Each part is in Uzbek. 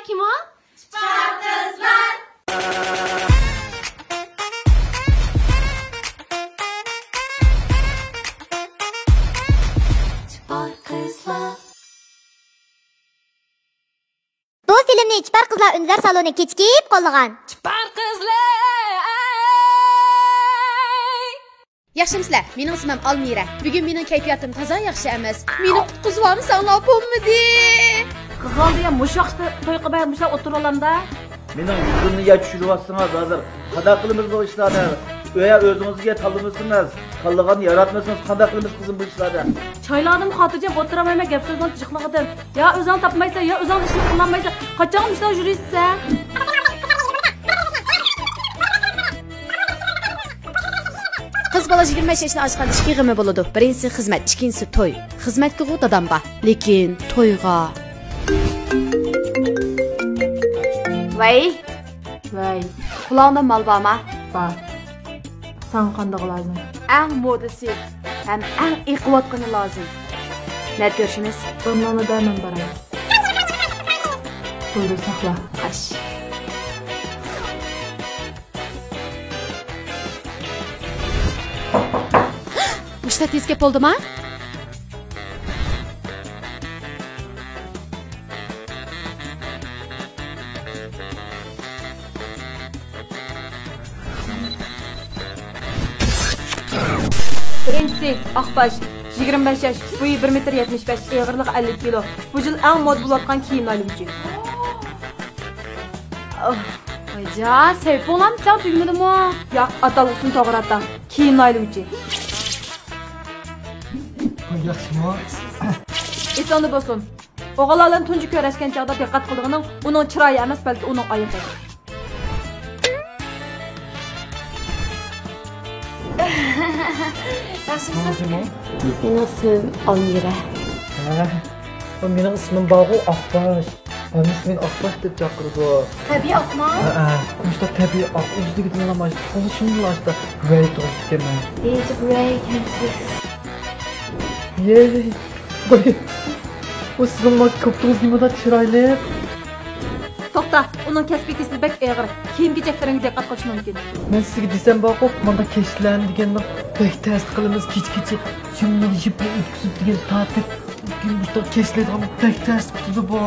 Kim o? Çıpar kızlar. Çıpar kızlar. Bu filmni Çıpar qizlar Ünzar saloni kechikib qolgan. Çıpar kızlar. Yaxshimsizlar? Mening ismim Almira. Bugun mening kayfiyatim toza yaxshi emas. Meni qutqizvorsan, opamidi. Qizlar degan mushaqda to'y qilib mushaq o'tirolanda. Mening yuzimni ya tushiryotsinglar hozir. Qanday qilamiz bu ishlarni? O'ya o'zingizga tanlamasınız. Tanlagan yaratmasangiz qanday qilamiz qizim bu ishlarni? Çaylardım xotirjam o'tiramayman, gap so'zdan chiqliqdim. Ya o'zing topmaysan, ya o'zing ishni qilolmaysan. Qachon ishlar yuriysan? Qiz bola 25 yoshni oshganda ikki g'imi bo'ladi. Birinchisi xizmat, ikkinchisi to'y. Xizmatga u dadam bor, lekin to'yga. Voy. Qulog'ingda mol bormi? Bor. Sen qanday lazım? Eng modasi ham eng iqvatqani lozim. Net görüşümüz. Bunlarni daman baray. Qo'lda saqla. Qash. Ushta tezga bo'ldimi? Birinchisi Aqbash, 25 yosh, bo'yi 1.75 m, og'irligi 50 kg. Bu yil eng mod bo'layotgan kiyim oluvchi. Ayja, sevib bo'lam, sen tugmadimi? Yo'q, atalg'isini to'g'ratdan. Kiyim oluvchi. Yaxshimi? Esonda bo'lsin. O'g'illarning tunji ko'rashgan chaqda diqqat qildigining uning chiroyi emas, balki uning oyog'i. Yaxshimisiz? Mening ismim Almira. Ha, mening ismim Bağu Aqbash. Ben ismin Aqbash deb chaqirdi. Tabiiy oqma? Ha, işte tabiiy oq o'zligi dinlamaydi. Konuşumlar işte. Very to'g'ri. It's great, Kansas. Yey. Bu sizin koptuğunuz nimada chiroyli. To'xta, uning kasbiy tisli bek og'ir. Kiyim-kechaklaringga diqqat qilish mumkin. Men sizga desam Bağu, manda keşlan deganni pek tasdiq qilamiz kech-kecha. Shunni yeb o'tkazib degan tartib. Bugün bu keşlan pek tasdiq qildi bu.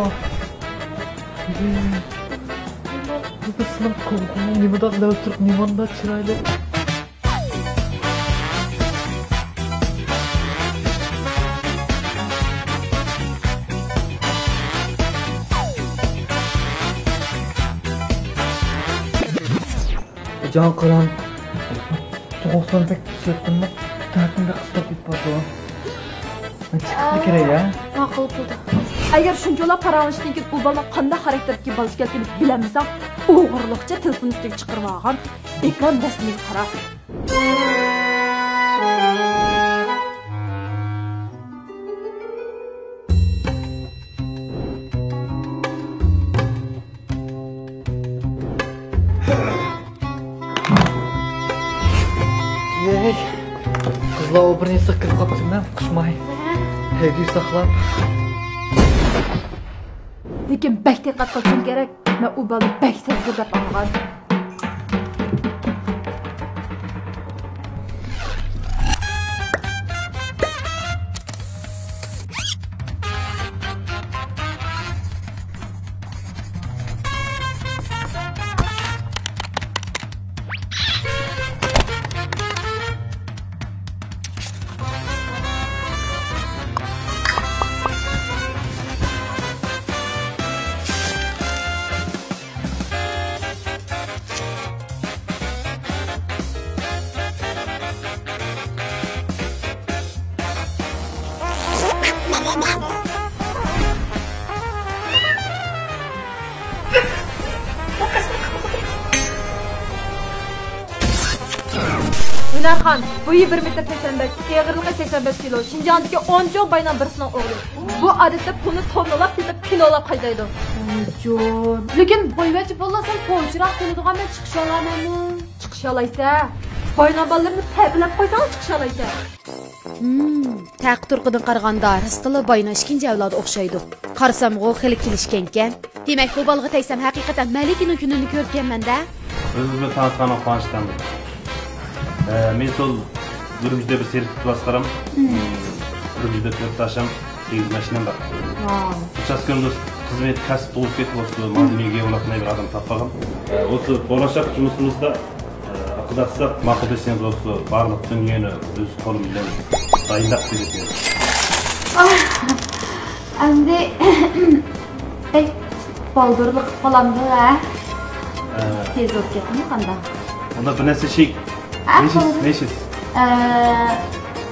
Bu sizin koptuğunuz nimada lavturib nimanda chiroyli. Can kalan soğuktan pek çöktüm bak tartımda kıstak bir pardon. Çıktı kere ya. Ma'qul bo'ldi. Agar shunchalar paranglashdan keyin bu bola qanday xarakterga balish kerakligini bilmasam, o'g'irliqcha telefon ustiga chiqarib olgan ekran rasmiga qarab. Yey. Kızlar o birini sıkıp kaptım ben kuşmay. Heydi saklap. Lekin bak diqqat qilishim kerak. Men u bola bak sezdi deb olgan. Hünarxon, bo'yi 1.85 m, og'irligi 85 kg. Shinjondagi 10 joy baydan birisining o'g'li. Bu odatda pulni tonnalab, kilolab qaydaydi. Jon, lekin boyvachi bo'lasan, po'chiroq keladigan men chiqish olamanmi? Chiqish olaysa, baynaballarini tablab qo'ysang chiqish olaysa. Taq turqidan qaraganda Rızqılı bayına ikinci avlod o'xshaydi. Qarasam o xili kelishgan. Demak, bu balga tegsam haqiqatan Malikining kunini ko'rganman-da. O'zimni tanishgani quvonchdaman. Men sol Gürümcüde bir sertifik baskaram. Gürümcüde 4 taşım 8 mashinam bor. Uchastkimda xizmat kasb bo'lib ketib o'sdi, madaniyaga uloqmay bir odam topmagan. O'sha bo'lajak жұмысымызda aqdaqsab ma'qul desangiz o'sha barliq dunyoni o'z qo'lim bilan tayinlab berdim. Endi baldırlıq falandı ha. Tez olub getdimi qanda? Onda bir narsa şey. Neşiz?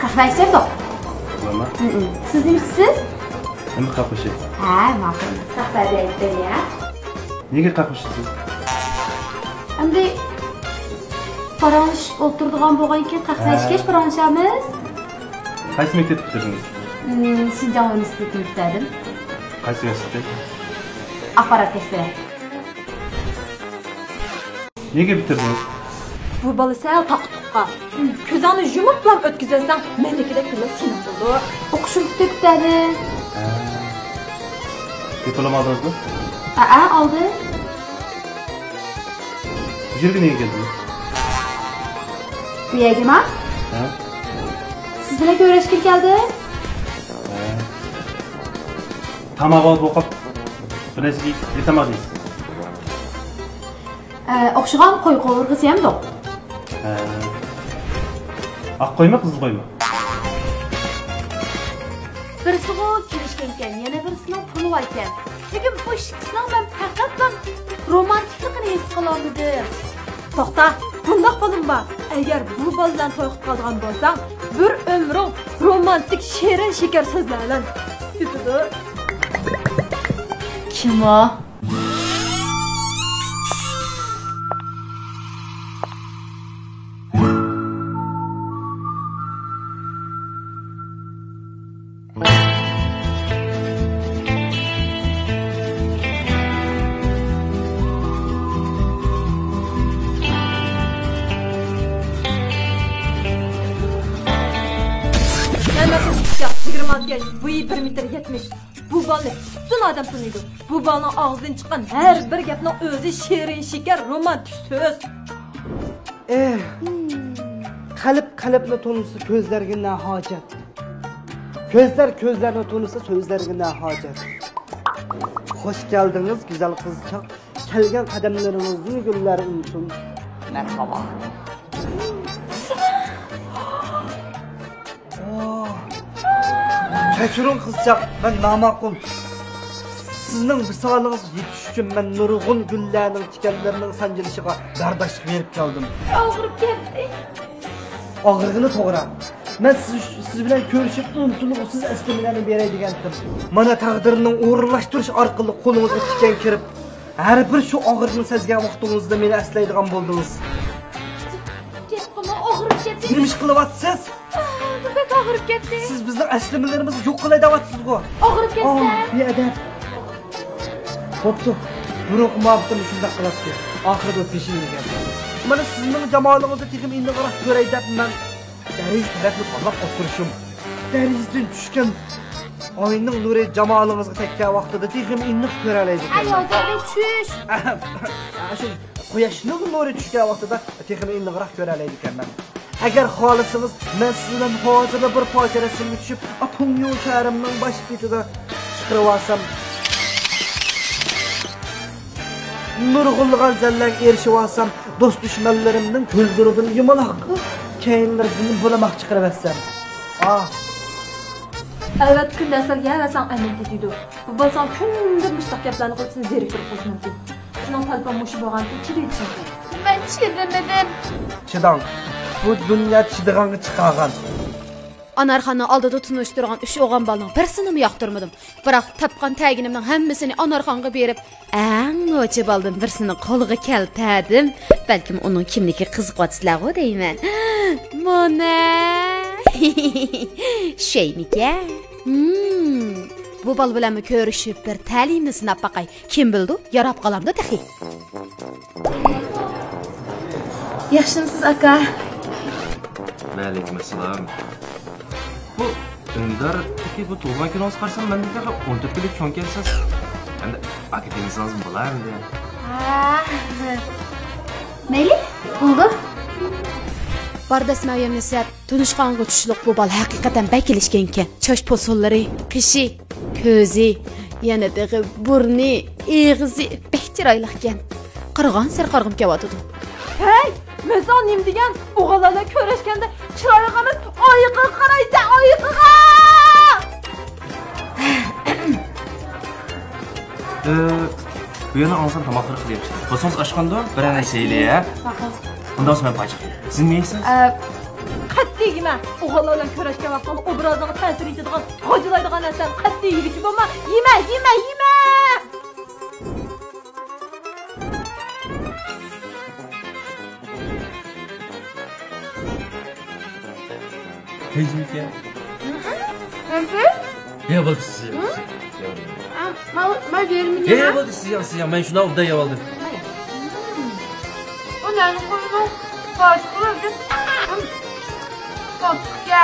Qahva içsem yo'q. Nima? Siz nimasiz? Nima qahva? Ha, ma'qul. Qahva deydi ya. Nega qahva ichasiz? Endi paranj o'tirdigan bo'lgan ekan, qahva ichgach paranjamiz. Qaysi maktabda bitirdingiz? Şinjan Universitetini bitirdim. Qaysi universitet? Axborot kasbi. Nega bitirdingiz? Bu bola sal taqtuqqa. Ko'zingni yumib bilan o'tkazasang, mendekida kunlar sening bo'ldi. O'qishni bitirdim. Diplom oldingizmi? Oldim. Bu yerga nega keldingiz? Bu yerga men siz bilan ko'rishga keldim. Tamoq olib o'qib, bir narsaga yetamadingiz. O'xshagan qo'y qovurg'isi ham yo'q. Oq qo'yma, qizil qo'yma. Birisi bu kelishgan ekan, yana birisining puli bor ekan. Lekin bu ikkisining men faqat romantikligini his qilolmadim. To'xta, bundoq bo'linma. Agar bu boladan to'y qilib qolgan bo'lsang, bir umring romantik shirin shekar so'zlar bilan yutadi. Kim o? Bu 1 metr 70. Bu balni bütün adam tanıydı. Bu balın ağzından çıkan her bir gapning o'zi shirin shekar romantik so'z. Qalbni tunisa ko'zlarga na hojat. Ko'zlar ko'zlarni tunisa so'zlarga na hojat. Xo'sh keldingiz güzel qizchaq. Kelgan qadamlaringizni gullar unutun. Marhaba. Kechiring qizchaq, men namaqul. Sizning visolingiz yetish uchun men nurg'un gullarning tikanlarining sanjilishiga bardoshlik berib keldim. Og'rib ketdi. Og'rig'ini to'g'ri. Men siz bilan ko'rishib, unutilg'usiz eslimalarni beray degandim. Mana taqdirning o'rinlashtirish orqali qo'lingizga tikan kirib, har bir shu og'riqni sezgan vaqtingizda meni eslaydigan bo'ldingiz. Ketdim, og'rib ketdi. Nima ish qilyapsiz? Bek og'rib ketdi. Siz bizning eslimalarimizni yo'q qilay deyapsiz-ku. Og'rib ketsa. Beadab. Xo'pti. Biroq maqtim shunday qilibdi. Oxirida peshinga. Mana sizning jamoatingizda tekim indig'roq ko'ray deb men dariz tarafni qo'llab o'tirishim. Darizdan tushgan oyning nuri jamoalingizga tekkan vaqtida tekim indiq ko'ralaydi. Ayozga tush. Shu quyoshning nuri tushgan vaqtida tekim indig'roq ko'ralaydi ekanman. Agar xohlasangiz, men sizdan hozirda bir poyga rasmga tushib, Apunyo shahrimning bosh betida chiqarib olsam, nurg'ulg'an zallarga erishib olsam, do'st dushmanlarimning ko'zlaridan yumaloq keyinlardan bo'lamoq chiqarib olsam. Evet, kundan salga va san amin dedi. Bu bo'lsam kundir mushtaq gaplarni qilsin zeriktirib qo'yish mumkin. Sizning talpon mushi bo'lgan chidaysiz. Men chidamadim. Chidang. Bu dunyo chidig'anga chiqargan. Anarxonni oldida tunishtirgan 3 o'g'on balning birisini yoqtirmadim. Biroq tapgan taginimning hammasini Anarxonga berib, eng o'chi baldan birisini qo'liga keltirdim. Balkim uning kimniki qiziqotsizlar-ku deyman. Mana Şeymikan. Bu bal bilan ko'rishib bir ta'limni sinab baqay. Kim bildi, yarab qolamda taxi. Yaxshimisiz aka? Alaykum assalom. Bu Önder peki bu tuğlan kilosu karşısında ben de 14 kilo çoğun kelsiz. Ben de akademisi lazım bular mı diye. Mayli, bo'ldi. Bardasma yemnisat, tunishqonga tushliq bu bal haqiqatan bakilishgan ekan. Chosh posollari, qishi, ko'zi, yana dag'i burni, eg'izi behchiroylik ekan. Qirg'on sir qirg'im kelyotdi. Hey, men nim degan o'g'illarlar ko'rishganda chiroyiga emas, oyiqqa qaraysa, oyiqqa. Bu yana alsam tamakları kılıyormuş. Kosons aşkında bir an eseyle ya. Ondan sonra paycık. Siz ne yiyorsunuz? Qattiq yema. O'g'illarlar ko'rishgan vaqtda obraziga ta'sir etadigan, qo'jilaydigan narsa qattiq yeyish bo'lma. Yema. Teyzemik ya. Ya oldu siz ya. Ma vermini. Ya oldu siz ya. Ben şuna orada ya oldu. Ondan koydu. Başladı.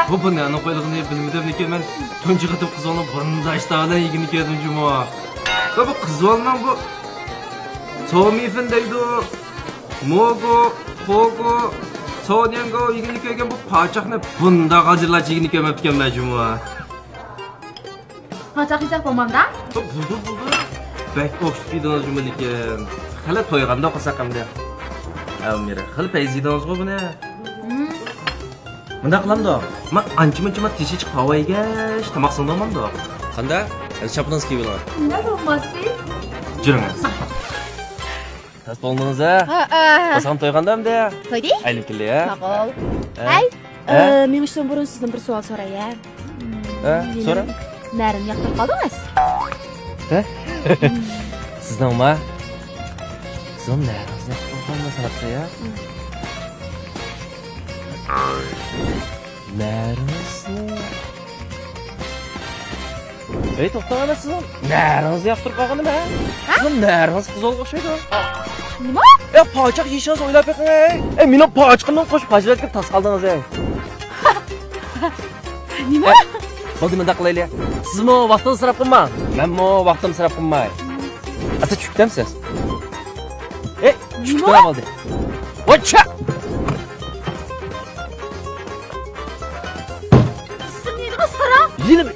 Bu ne? Ana koyduğunu bilmedim ne ki ben tuncu katıp kız onu burnunda işte hala ilgini gördüm cuma. Bu kız olmam bu. Soğumifin deydi o. Mogo, Pogo, Sonyango ilgini görgen bu parçak ne bunda gacırlar ilgini görmepken ben cuma. Paçaq hesab olmamda? Buldu. Bek okşuydunuz cumaliken. Hala toyğanda okusak hem de. Mira, hala peyziydunuz bu ne? Mında qılam da. Ma ançı-mınçı tişi çık havaya geç. Tamaq sındırmam da. Qanda? Şapınız ki bilan. Ne olmaz ki? Жүріңіз. Tas болдыңыз, Басам тойғанда hem de. Toydi? Aylim keldi, ya. Sağ ol. Ay, men ishdan burun sizdan bir savol so'rayman. So'ra. Narini yoqtirib qoldingiz? Sizningmi? Sizning naringizni yoqtirib qolmasa ya. Naringizni. Ey, to'xtag'ana sizning naringizni yoqtirib qolganim ha? Sizning naringiz qizilga o'xshaydi. Nima? Ya pochaq yeyishni o'ylab beqing, ey. Meni pochaqimni qo'shib pajratga tas qoldingiz, ey. Nima? Bo'ldi, menda qilaylik. Sizmi vaqtingizni sarf qilmang. Menmi vaqtimni sarf qilmay. Asa tushukdamsiz? Tushukdan bo'ldi. Vocha! Siz nega so'ra? Yine mi?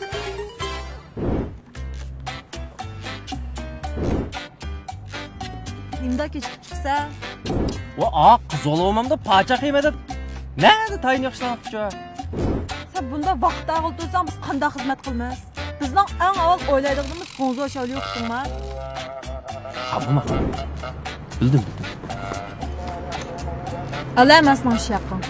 Nimda kechib chiqsa, Qiz olmamda pochaq yemadi. Nerede tayin yaxshilanibdi? sen bunda vaqt ag'iltirsang biz qanday xizmat qilamiz? Bizning eng avval o'ylaydig'imiz qo'ng'o shali yo'qdimi? Ha, buma. Bildim. Ala emasman ish yaqin.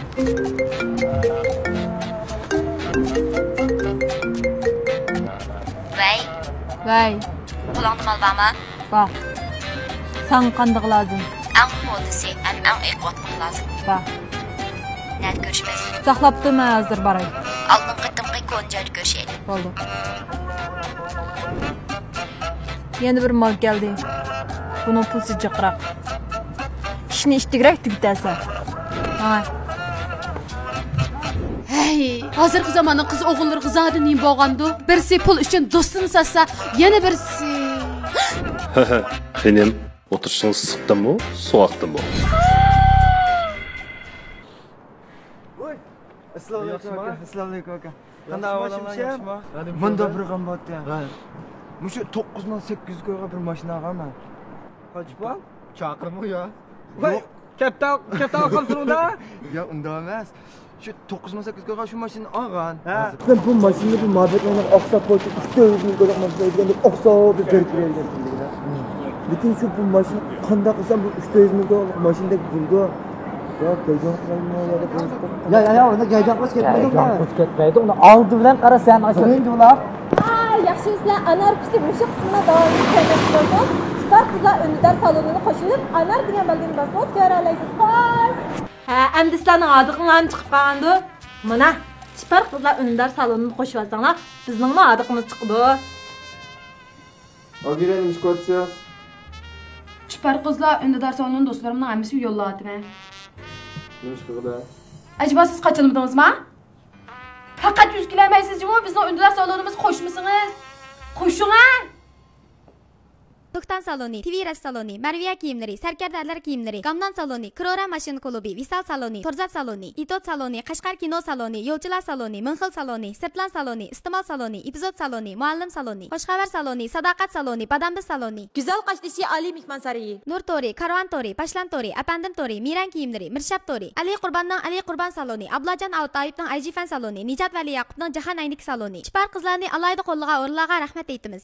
Vay. Pulingni mal bormi? Bor. Sen qanday lazım? Ang modisi, ang eqotlik lazım. Bor. Net ko'rishmiz. Saqlab turma, hozir boray. Oldin qitimqi ko'njat ko'rishaylik. Bo'ldi. Yana bir mal keldi. Buning pulsi jiqroq. İşini ishtigirak tugutasan. Ha. Hey, hozirgi zamonning qiz o'g'illar qizadi nim bo'lgandi. Birsi pul uchun do'stini satsa, yana birsi. Benim oturuşunuz sıktın mı, soğuktun mu? Assalomu alaykum aka. Qanday ahvolingiz yaxshimi? Bunda bir qam botdi. Mushu 9800 ga bir mashina olganman. Qochib ol. Chaqirmi yo? Voy, kapital qoldirunda? Yo, unda emas. Şu 9800 ga shu mashinani olgan. Ben bu mashinani bu muhabbatlarni oqsab qo'yib 300 ming qo'yib deganda oqsab berib bergan. Lekin şu bu mashina qanday qilsam bu 300 ming ga mashinada buldi. Ya gayjon qilmaymi ya da qo'yib. Ya, unda gayjon qilib ketmaydi. Qo'yib ketmaydi. Uni oldi bilan qarasan, endi ular. Yaxshisilar, anar pisi mushu qismda davom etayotgan. Spark qizlar undar salonini qo'shilib, anar degan belgini bosib ko'ralaysiz. Ha, endi sizlarning adiqinglarni chiqib qolgandi. Mana Spark qizlar undar salonini qo'shib olsanglar, bizning adiqimiz chiqdi. Ogirening ish ko'rsatasiz. Chipar qizlar undar salonini do'stlarimning hammasi yo'lladim. Nima ish qildi? Acaba siz qachilmadingizmi? Faqat yuzkilamaysiz-ku, bizning ünlülər salonimiz qo'shmisiniz. Qo'shing-a. Tuktan saloni, TVRS saloni, Marviya kiyimleri, Serkerdarlar kiyimleri, Gamnan saloni, Krora Maşin klubi, Visal saloni, Torzat saloni, Itot saloni, Qashqar kino saloni, Yo'lchilar saloni, Minxil saloni, Sirtlan saloni, Istimal saloni, Epizod saloni, Muallim saloni, Xoshxabar saloni, Sadaqat saloni, Badambiz saloni, Güzel Qaşdishi Ali Mehmansarayi. Nur Tori, Karvan Tori, Pashlan Tori, Apandim Tori, Miran kiyimleri, Mirshab Tori, Ali Qurbanning Ali Qurban saloni, Ablajon Avtayevning IGFan saloni, Nijat Vali Yaqubning Jahan Aynik saloni. Chipar qizlarni alayda qo'lliga o'rlarga rahmat aytamiz.